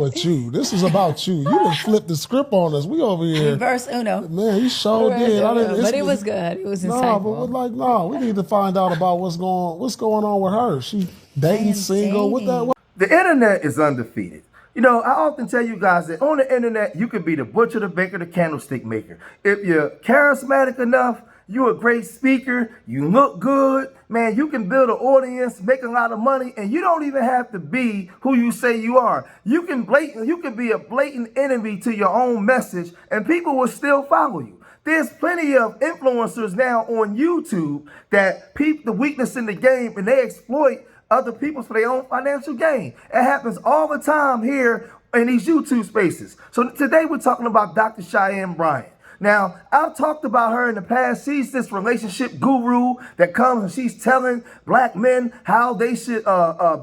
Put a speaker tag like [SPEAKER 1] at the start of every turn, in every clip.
[SPEAKER 1] with you. This is about you. You done flipped the script on us. We over here.
[SPEAKER 2] Reverse Uno.
[SPEAKER 1] Man, you sure did.
[SPEAKER 2] But it was good. It was insightful.
[SPEAKER 1] We need to find out about what's going on with her. She dating, single. What?
[SPEAKER 3] The internet is undefeated. You know, I often tell you guys that on the internet, you can be the butcher, the baker, the candlestick maker. If you're charismatic enough, you're a great speaker, you look good, man, you can build an audience, make a lot of money, and you don't even have to be who you say you are. You can be a blatant enemy to your own message, and people will still follow you. There's plenty of influencers now on YouTube that peep the weakness in the game, and they exploit other people for their own financial gain. It happens all the time here in these YouTube spaces. So today we're talking about Dr. Cheyenne Bryant. Now, I've talked about her in the past. She's this relationship guru that comes and she's telling black men how they should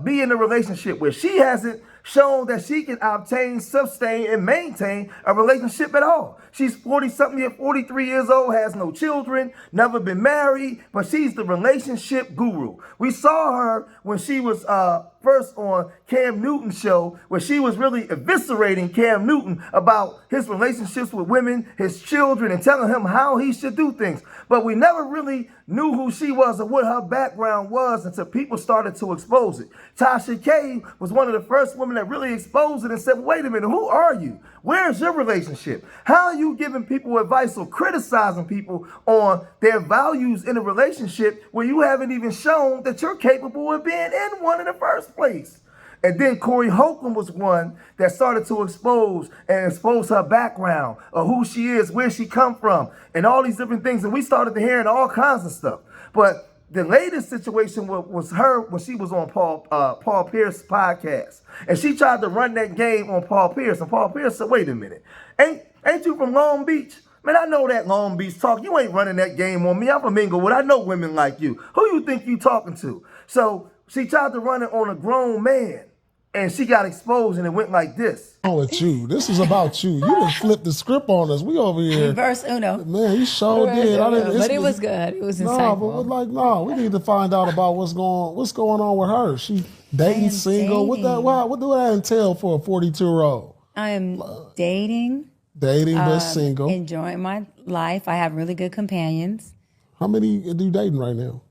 [SPEAKER 3] be in a relationship where she hasn't shown that she can obtain, sustain, and maintain a relationship at all. She's 43 years old, has no children, never been married, but she's the relationship guru. We saw her when she was first on Cam Newton's show, where she was really eviscerating Cam Newton about his relationships with women, his children, and telling him how he should do things. But we never really knew who she was or what her background was until people started to expose it. Tasha K was one of the first women that really exposed it and said, wait a minute, who are you? Where's your relationship? How are you giving people advice or criticizing people on their values in a relationship where you haven't even shown that you're capable of being in one in the first place? And then Corey Holcomb was one that started to expose her background of who she is, where she come from, and all these different things. And we started to hearing all kinds of stuff. But the latest situation was her when she was on Paul Pierce's podcast. And she tried to run that game on Paul Pierce. And Paul Pierce said, wait a minute, ain't you from Long Beach? Man, I know that Long Beach talk. You ain't running that game on me. I'm from Inglewood. I know women like you. Who you think you talking to? So she tried to run it on a grown man. And she got exposed, and it went like this.
[SPEAKER 1] Oh, with you. This is about you. You done flipped the script on us. We over here.
[SPEAKER 2] Reverse Uno.
[SPEAKER 1] Man, you sure did.
[SPEAKER 2] But it was good. It was insightful.
[SPEAKER 1] We need to find out about what's going on with her. She dating, single. What do that entail for a 42-year-old?
[SPEAKER 2] I am dating.
[SPEAKER 1] Dating, but single.
[SPEAKER 2] Enjoying my life. I have really good companions.
[SPEAKER 1] How many are you dating right now?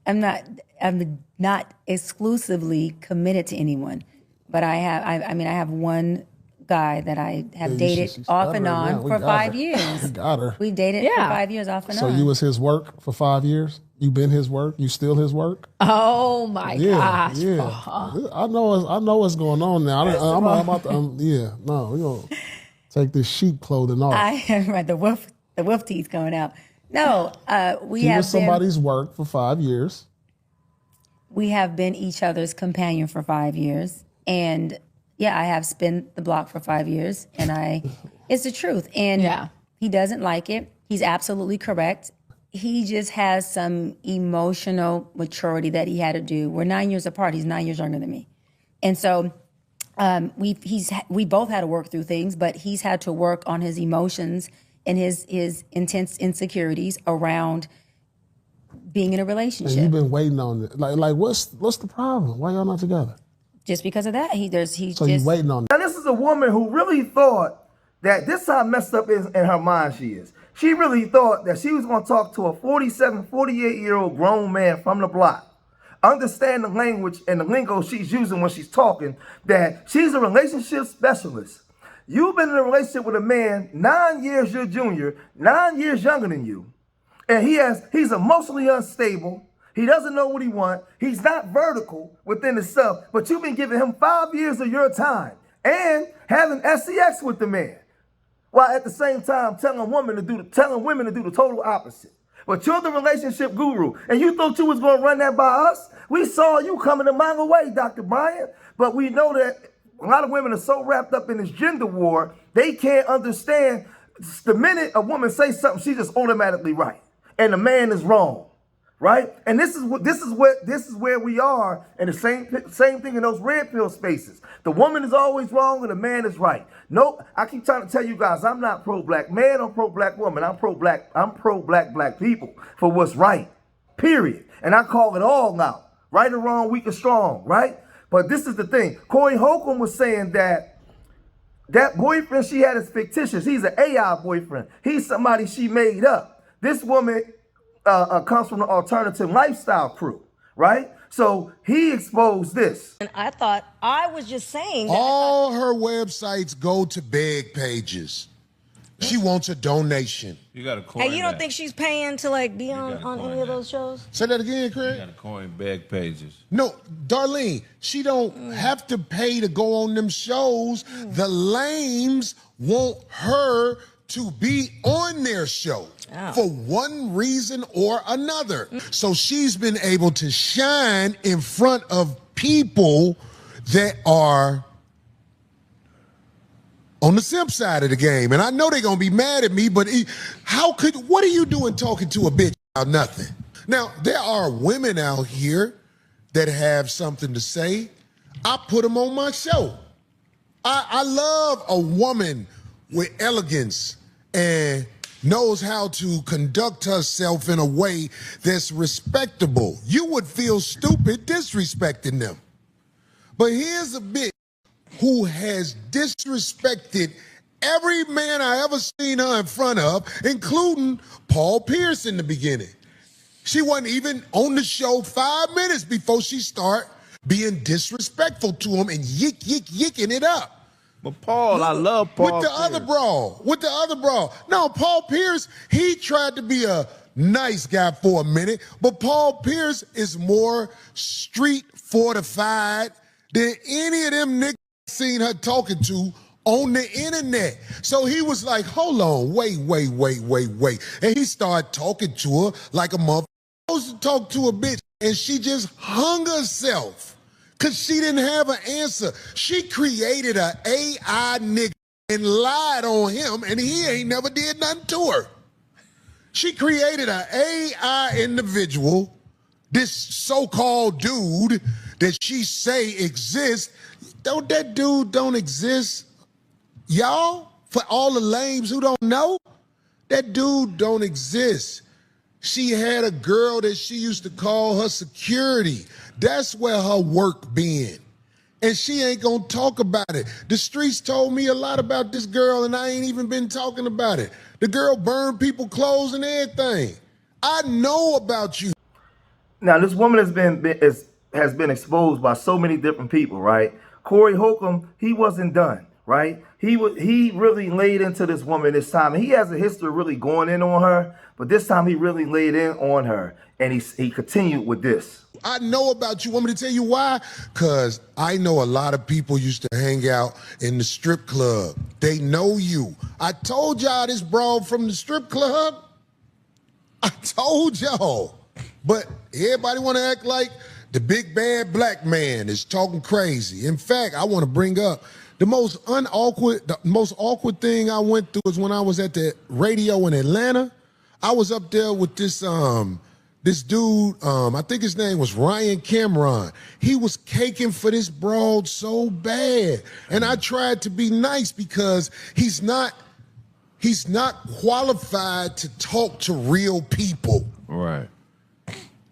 [SPEAKER 2] I'm not exclusively committed to anyone, but I have one guy that I have dated off and on for 5 years.
[SPEAKER 1] We got her.
[SPEAKER 2] We dated for 5 years off and on.
[SPEAKER 1] So you was his work for 5 years? You been his work? You still his work?
[SPEAKER 2] Oh my gosh.
[SPEAKER 1] Yeah. I know what's going on now. We're gonna take this sheep clothing off.
[SPEAKER 2] Right, the wolf teeth coming out. No,
[SPEAKER 1] he was somebody's work for 5 years.
[SPEAKER 2] We have been each other's companion for 5 years. And yeah, I have spent the block for 5 years. And it's the truth. And he doesn't like it. He's absolutely correct. He just has some emotional maturity that he had to do. We're 9 years apart. He's 9 years younger than me. And so we both had to work through things, but he's had to work on his emotions and his intense insecurities around being in a relationship.
[SPEAKER 1] And you've been waiting on it. Like what's the problem? Why y'all not together?
[SPEAKER 2] Just because of that,
[SPEAKER 1] you waiting on it.
[SPEAKER 3] Now this is a woman who really thought that this is how messed up in her mind she is. She really thought that she was going to talk to a 47, 48-year-old grown man from the block, understand the language and the lingo she's using when she's talking, that she's a relationship specialist. You've been in a relationship with a man 9 years your junior, 9 years younger than you. And he's emotionally unstable. He doesn't know what he wants. He's not vertical within himself, but you've been giving him 5 years of your time and having sex with the man, while at the same time telling women to do the total opposite. But you're the relationship guru, and you thought you was going to run that by us? We saw you coming a mile away, Dr. Bryant, but we know that a lot of women are so wrapped up in this gender war, they can't understand the minute a woman says something, she's just automatically right. And the man is wrong, right? And this is where we are, and the same thing in those red pill spaces. The woman is always wrong and the man is right. Nope, I keep trying to tell you guys, I'm not pro-black man or pro-black woman. I'm pro-black people for what's right, period. And I call it all out, right or wrong, weak or strong, right? But this is the thing. Corey Holcomb was saying that boyfriend she had is fictitious. He's an AI boyfriend. He's somebody she made up. This woman comes from the alternative lifestyle crew, right? So he exposed this.
[SPEAKER 4] And I thought, I was just saying that
[SPEAKER 5] all her websites go to beg pages. She wants a donation.
[SPEAKER 6] You got to coin
[SPEAKER 4] Hey, you don't
[SPEAKER 6] that.
[SPEAKER 4] think she's paying to like be on any of those shows?
[SPEAKER 5] Say that again,
[SPEAKER 6] You
[SPEAKER 5] Craig.
[SPEAKER 6] got to coin bag pages.
[SPEAKER 5] No, Darlene, she don't have to pay to go on them shows. The lames want her to be on their show for one reason or another. So she's been able to shine in front of people that are on the simp side of the game. And I know they're going to be mad at me, but what are you doing talking to a bitch about nothing? Now, there are women out here that have something to say. I put them on my show. I love a woman with elegance and knows how to conduct herself in a way that's respectable. You would feel stupid disrespecting them. But here's a bitch who has disrespected every man I ever seen her in front of, including Paul Pierce in the beginning. She wasn't even on the show 5 minutes before she started being disrespectful to him and yicking it up.
[SPEAKER 6] But Paul, I love Paul
[SPEAKER 5] With the other brawl. No, Paul Pierce, he tried to be a nice guy for a minute, but Paul Pierce is more street fortified than any of them niggas seen her talking to on the internet. So he was like, hold on, wait. And he started talking to her like a motherfucker supposed to talk to a bitch, and she just hung herself. Because she didn't have an answer. She created an AI nigga and lied on him, and he ain't never did nothing to her. She created an AI individual, this so-called dude that she say exists. That dude don't exist. Y'all, for all the lames who don't know, that dude don't exist. She had a girl that she used to call her security. That's where her work been. And she ain't gonna talk about it. The streets told me a lot about this girl and I ain't even been talking about it. The girl burned people clothes and everything. I know about you.
[SPEAKER 3] Now, this woman has been exposed by so many different people, right? Corey Holcomb, he wasn't done, right? He really laid into this woman this time. And he has a history of really going in on her, but this time he really laid in on her, and he continued with this.
[SPEAKER 5] I know about you. Want me to tell you why? Because I know a lot of people used to hang out in the strip club. They know you. I told y'all this broad from the strip club. I told y'all. But everybody want to act like the big bad black man is talking crazy. In fact, I want to bring up the most awkward thing I went through is when I was at the radio in Atlanta. I was up there with this dude, I think his name was Ryan Cameron. He was caking for this broad so bad. And I tried to be nice because he's not qualified to talk to real people.
[SPEAKER 6] Right.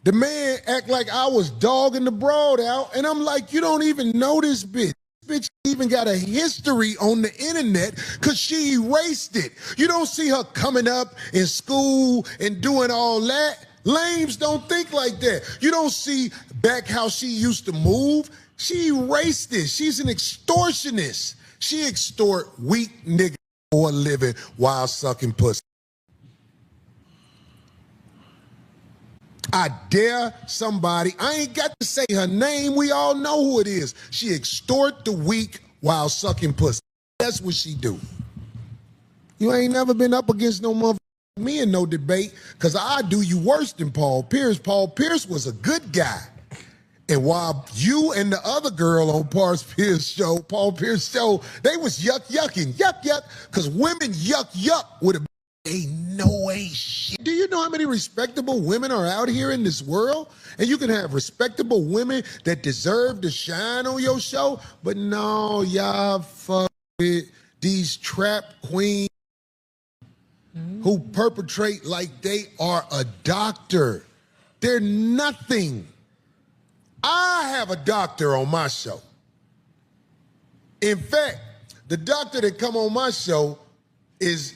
[SPEAKER 5] The man act like I was dogging the broad out, and I'm like, you don't even know this bitch. This bitch even got a history on the internet because she erased it. You don't see her coming up in school and doing all that. Lames don't think like that. You don't see back how she used to move. She erased it. She's an extortionist. She extort weak niggas for a living while sucking pussy. I dare somebody, I ain't got to say her name, we all know who it is. She extort the weak while sucking pussy. That's what she do. You ain't never been up against no motherfucker me in no debate, because I do you worse than Paul Pierce. Paul Pierce was a good guy. And while you and the other girl on Paul Pierce show, they was yucking, because women yuck with a ain't shit. Do you know how many respectable women are out here in this world? And you can have respectable women that deserve to shine on your show, but no, y'all fuck with these trap queens who perpetrate like they are a doctor. They're nothing. I have a doctor on my show. In fact, the doctor that come on my show it's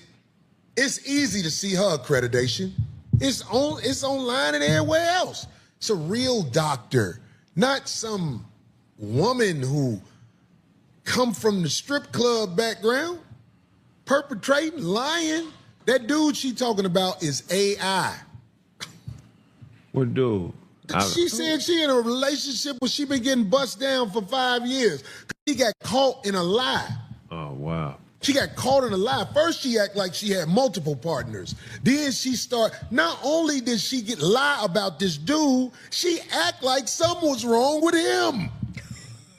[SPEAKER 5] easy to see her accreditation. It's online and everywhere else. It's a real doctor, not some woman who come from the strip club background, perpetrating, lying. That dude she talking about is AI.
[SPEAKER 6] What dude?
[SPEAKER 5] She said she in a relationship where she been getting bust down for 5 years. She got caught in a lie.
[SPEAKER 6] Oh, wow.
[SPEAKER 5] She got caught in a lie. First, she act like she had multiple partners. Then not only did she lie about this dude, she act like something was wrong with him.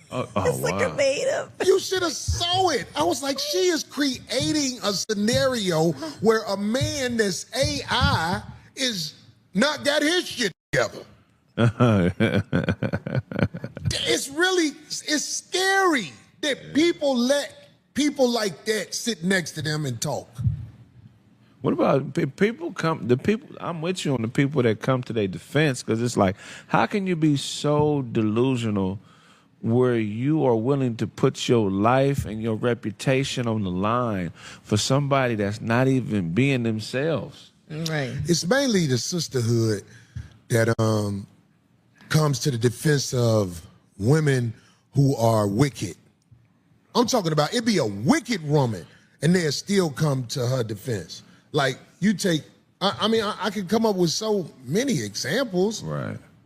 [SPEAKER 4] It's like a made up.
[SPEAKER 5] You should have saw it. I was like, she is creating a scenario where a man that's AI is not got his shit together. It's scary that people let people like that sit next to them and talk.
[SPEAKER 6] What about people I'm with you on the people that come to their defense, because it's like, how can you be so delusional where you are willing to put your life and your reputation on the line for somebody that's not even being themselves?
[SPEAKER 4] Right.
[SPEAKER 5] It's mainly the sisterhood that comes to the defense of women who are wicked. I'm talking about it be a wicked woman and they'll still come to her defense. Like you take, I can come up with so many examples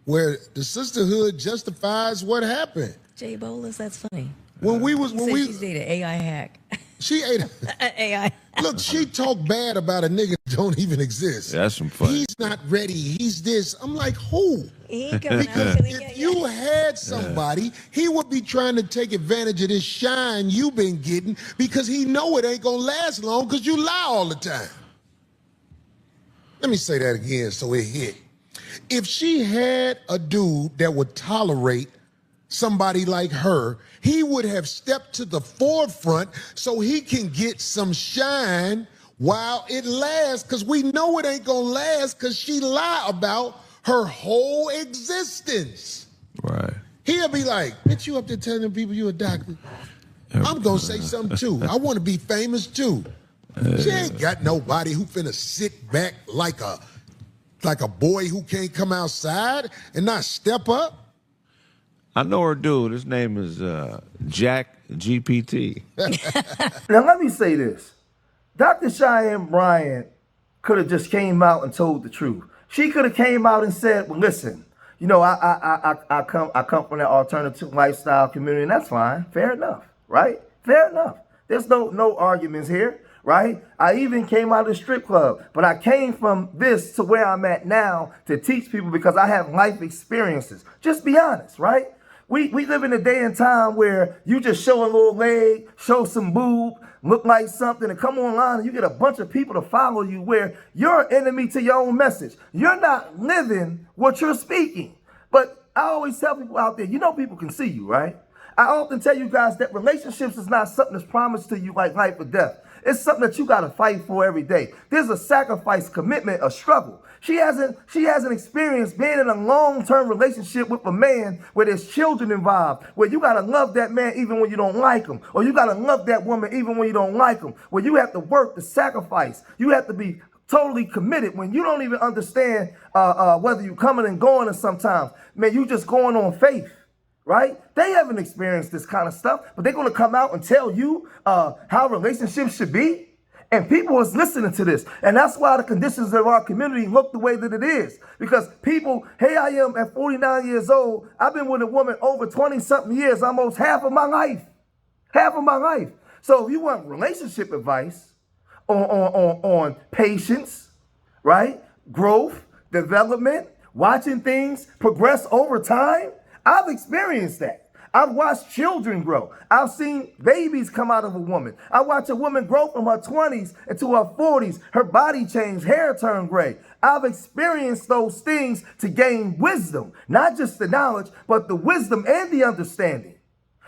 [SPEAKER 5] where the sisterhood justifies what happened.
[SPEAKER 4] Jay Bolas, that's funny.
[SPEAKER 5] She's
[SPEAKER 4] dated AI hack.
[SPEAKER 5] She ate
[SPEAKER 4] AI.
[SPEAKER 5] Look, she talked bad about a nigga that don't even exist.
[SPEAKER 6] That's some fun.
[SPEAKER 5] He's not ready. He's this. I'm like, who?
[SPEAKER 4] He ain't coming out
[SPEAKER 5] Because
[SPEAKER 4] till he
[SPEAKER 5] if
[SPEAKER 4] get
[SPEAKER 5] you had somebody, he would be trying to take advantage of this shine you've been getting because he know it ain't gonna last long because you lie all the time. Let me say that again so it hit. If she had a dude that would tolerate somebody like her, he would have stepped to the forefront so he can get some shine while it lasts, because we know it ain't gonna last because she lied about her whole existence.
[SPEAKER 6] Right.
[SPEAKER 5] He'll be like, bitch, you up there telling people you a doctor? I'm gonna say something too. I wanna be famous too. She ain't got nobody who finna sit back like a boy who can't come outside and not step up.
[SPEAKER 6] I know her dude. His name is Jack GPT.
[SPEAKER 3] Now, let me say this. Dr. Cheyenne Bryant could have just came out and told the truth. She could have came out and said, well, listen, you know, I come from that alternative lifestyle community, and that's fine. Fair enough, right? Fair enough. There's no arguments here, right? I even came out of the strip club, but I came from this to where I'm at now to teach people because I have life experiences. Just be honest, right? We live in a day and time where you just show a little leg, show some boob, look like something, and come online and you get a bunch of people to follow you where you're an enemy to your own message. You're not living what you're speaking. But I always tell people out there, you know people can see you, right? I often tell you guys that relationships is not something that's promised to you like life or death. It's something that you got to fight for every day. There's a sacrifice, commitment, a struggle. She hasn't experienced being in a long-term relationship with a man where there's children involved, where you got to love that man even when you don't like him, or you got to love that woman even when you don't like him, where you have to work to sacrifice. You have to be totally committed when you don't even understand whether you're coming and going, or sometimes, man, you just going on faith. Right? They haven't experienced this kind of stuff, but they're going to come out and tell you how relationships should be. And people is listening to this. And that's why the conditions of our community look the way that it is. Because people, hey, I am at 49 years old. I've been with a woman over 20-something years, almost half of my life. Half of my life. So if you want relationship advice on patience, right? Growth, development, watching things progress over time, I've experienced that. I've watched children grow. I've seen babies come out of a woman. I watch a woman grow from her 20s into her 40s. Her body change, hair turn gray. I've experienced those things to gain wisdom, not just the knowledge, but the wisdom and the understanding.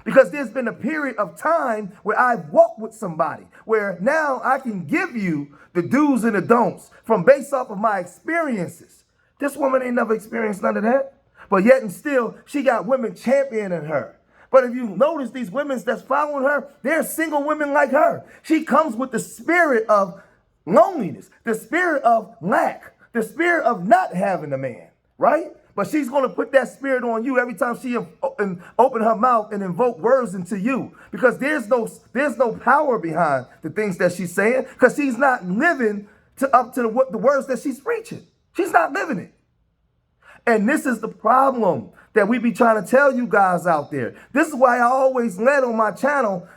[SPEAKER 3] Because there's been a period of time where I've walked with somebody, where now I can give you the do's and the don'ts from based off of my experiences. This woman ain't never experienced none of that. But yet and still, she got women championing her. But if you notice these women that's following her, they're single women like her. She comes with the spirit of loneliness, the spirit of lack, the spirit of not having a man, right? But she's going to put that spirit on you every time she open her mouth and invoke words into you, because there's no power behind the things that she's saying, because she's not living up to the words that she's preaching. She's not living it. And this is the problem that we be trying to tell you guys out there. This is why I always led on my channel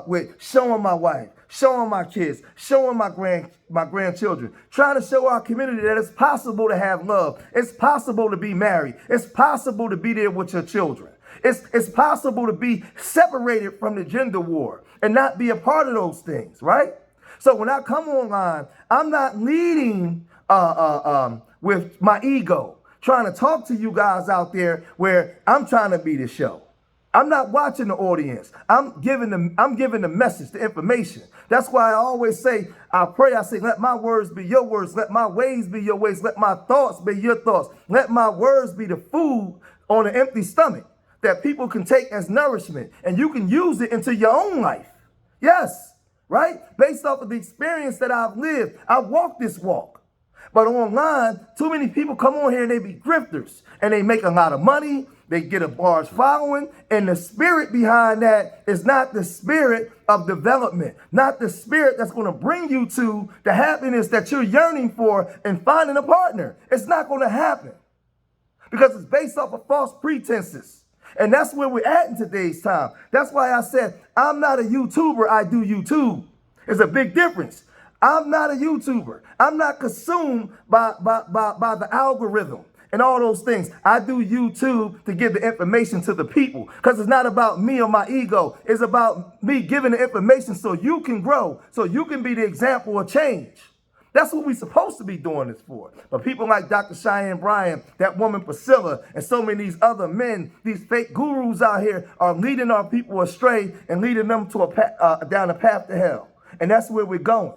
[SPEAKER 3] with showing my wife, showing my kids, showing my grandchildren, trying to show our community that it's possible to have love. It's possible to be married. It's possible to be there with your children. It's possible to be separated from the gender war and not be a part of those things, right? So when I come online, I'm not leading with my ego, trying to talk to you guys out there where I'm trying to be the show. I'm not watching the audience. I'm giving the message, the information. That's why I always say, I pray, I say, let my words be your words. Let my ways be your ways. Let my thoughts be your thoughts. Let my words be the food on an empty stomach that people can take as nourishment, and you can use it into your own life. Yes, right? Based off of the experience that I've lived. I've walked this walk. But online, too many people come on here and they be grifters, and they make a lot of money. They get a large following, and the spirit behind that is not the spirit of development, not the spirit that's going to bring you to the happiness that you're yearning for and finding a partner. It's not going to happen because it's based off of false pretenses. And that's where we're at in today's time. That's why I said, I'm not a YouTuber, I do YouTube. It's a big difference. I'm not a YouTuber. I'm not consumed by the algorithm and all those things. I do YouTube to give the information to the people, because it's not about me or my ego. It's about me giving the information so you can grow, so you can be the example of change. That's what we're supposed to be doing this for. But people like Dr. Cheyenne Bryant, that woman Priscilla, and so many of these other men, these fake gurus out here are leading our people astray and leading them to down a path to hell. And that's where we're going.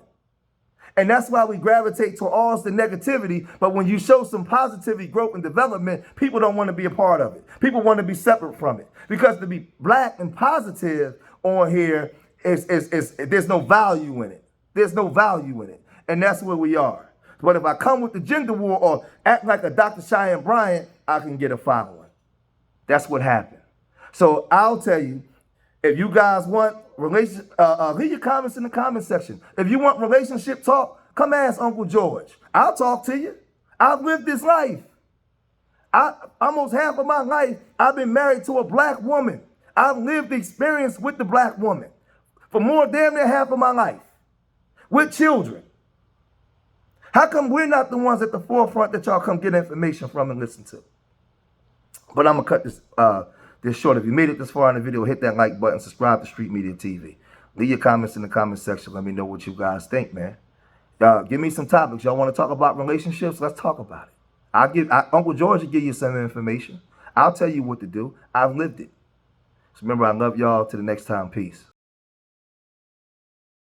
[SPEAKER 3] And that's why we gravitate to all the negativity. But when you show some positivity, growth, and development, people don't want to be a part of it. People want to be separate from it. Because to be black and positive on here is there's no value in it. There's no value in it. And that's where we are. But if I come with the gender war or act like a Dr. Cheyenne Bryant, I can get a following. That's what happened. So I'll tell you, if you guys want leave your comments in the comment section. If you want relationship talk, come ask Uncle George. I'll talk to you. I've lived this life. Almost half of my life, I've been married to a black woman. I've lived the experience with the black woman for more damn near half of my life, with children. How come we're not the ones at the forefront that y'all come get information from and listen to? But I'm going to cut this short. If you made it this far in the video, hit that like button, subscribe to Street Media TV. Leave your comments in the comment section. Let me know what you guys think, man. Give me some topics. Y'all want to talk about relationships? Let's talk about it. Uncle George will give you some information. I'll tell you what to do. I've lived it. So remember, I love y'all. Till the next time. Peace.